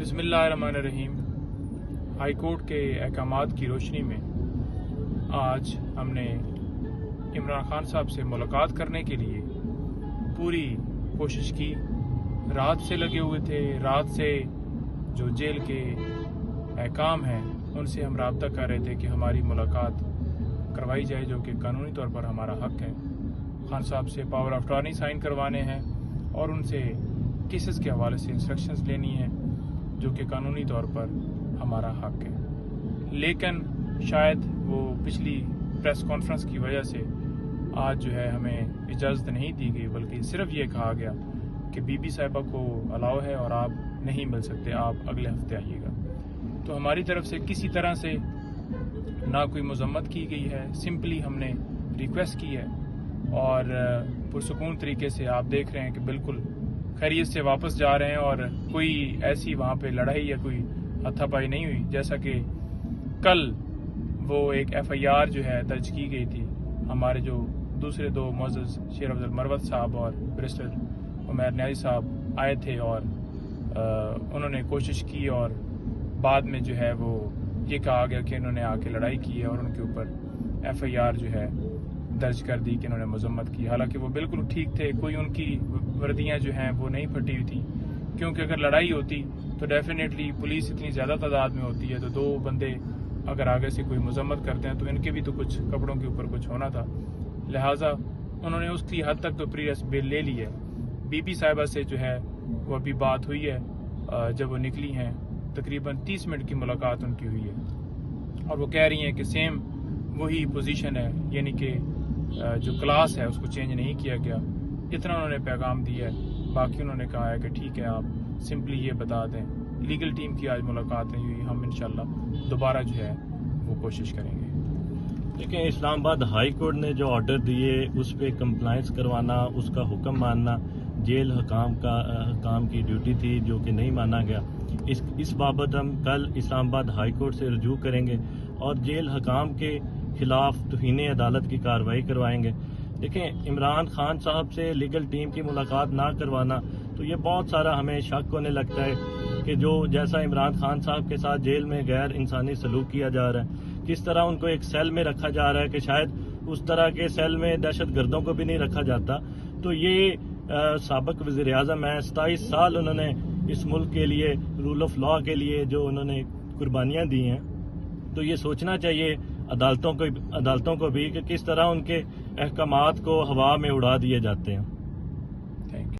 बिस्मिल्लाहिर्रहमानिर्रहीम। High court के अहकामात की रोशनी में आज हमने इमरान खान साहब से मुलाकात करने के लिए पूरी कोशिश की। रात से लगे हुए थे। रात से जो जेल के अहकाम हैं उनसे हम राब्ता कर रहे थे कि हमारी मुलाकात करवाई जाए, जो कि कानूनी तौर पर हमारा हक है। खान साहब से पावर ऑफ अटॉर्नी साइन करवाने हैं और उनसे केसेस के हवाले से इंस्ट्रक्शंस लेनी है, जो कि कानूनी तौर पर हमारा हक है। लेकिन शायद वो पिछली प्रेस कॉन्फ्रेंस की वजह से आज जो है हमें इजाज़त नहीं दी गई, बल्कि सिर्फ ये कहा गया कि बीबी साहिबा को अलाउ है और आप नहीं मिल सकते, आप अगले हफ्ते आइएगा। तो हमारी तरफ से किसी तरह से ना कोई मजम्मत की गई है, सिंपली हमने रिक्वेस्ट की है और पुरसुकून तरीके से आप देख रहे हैं कि बिल्कुल खैरियत से वापस जा रहे हैं और कोई ऐसी वहाँ पे लड़ाई या कोई हाथापाई नहीं हुई। जैसा कि कल वो एक FIR जो है दर्ज की गई थी, हमारे जो दूसरे दो मुअज़्ज़ज़ शेर अफजल मरवत साहब और बैरिस्टर उमैर न्याज़ी साहब आए थे और उन्होंने कोशिश की और बाद में जो है वो ये कहा गया कि इन्होंने आके लड़ाई की है और उनके ऊपर FIR जो है दर्ज कर दी कि इन्होंने मजम्मत की। हालांकि वो बिल्कुल ठीक थे, कोई उनकी वर्दियाँ जो हैं वो नहीं फटी हुई थी, क्योंकि अगर लड़ाई होती तो डेफिनेटली पुलिस इतनी ज़्यादा तादाद में होती है, तो दो बंदे अगर आगे से कोई मजम्मत करते हैं तो इनके भी तो कुछ कपड़ों के ऊपर कुछ होना था। लिहाजा उन्होंने उसकी हद तक तो प्री अरेस्ट बेल ले ली है। बीबी साहिबा से जो है वो अभी बात हुई है, जब वो निकली हैं तकरीबन 30 मिनट की मुलाकात उनकी हुई है और वो कह रही हैं कि सेम वही पोजीशन है, यानी कि जो क्लास है उसको चेंज नहीं किया गया। इतना उन्होंने पैगाम दिया है। बाकी उन्होंने कहा है कि ठीक है, आप सिंपली ये बता दें। लीगल टीम की आज मुलाकात नहीं हुई, हम इंशाल्लाह दोबारा जो है वो कोशिश करेंगे। देखिए, इस्लामाबाद हाई कोर्ट ने जो ऑर्डर दिए उस पर कंप्लाइंस करवाना, उसका हुक्म मानना जेल हकाम की ड्यूटी थी, जो कि नहीं माना गया। इस बाबत हम कल इस्लामाबाद हाई कोर्ट से रजू करेंगे और जेल हकाम के खिलाफ तौहीन अदालत की कार्रवाई करवाएंगे। देखें, इमरान खान साहब से लीगल टीम की मुलाकात ना करवाना, तो ये बहुत सारा हमें शक होने लगता है कि जो जैसा इमरान खान साहब के साथ जेल में गैर इंसानी सलूक किया जा रहा है, किस तरह उनको एक सेल में रखा जा रहा है कि शायद उस तरह के सेल में दहशत गर्दों को भी नहीं रखा जाता। तो ये साबिक वज़ीर आज़म है, 27 साल उन्होंने इस मुल्क के लिए, रूल ऑफ लॉ के लिए जो उन्होंने कुर्बानियाँ दी हैं। तो ये सोचना चाहिए अदालतों को भी कि किस तरह उनके अहकामात को हवा में उड़ा दिए जाते हैं।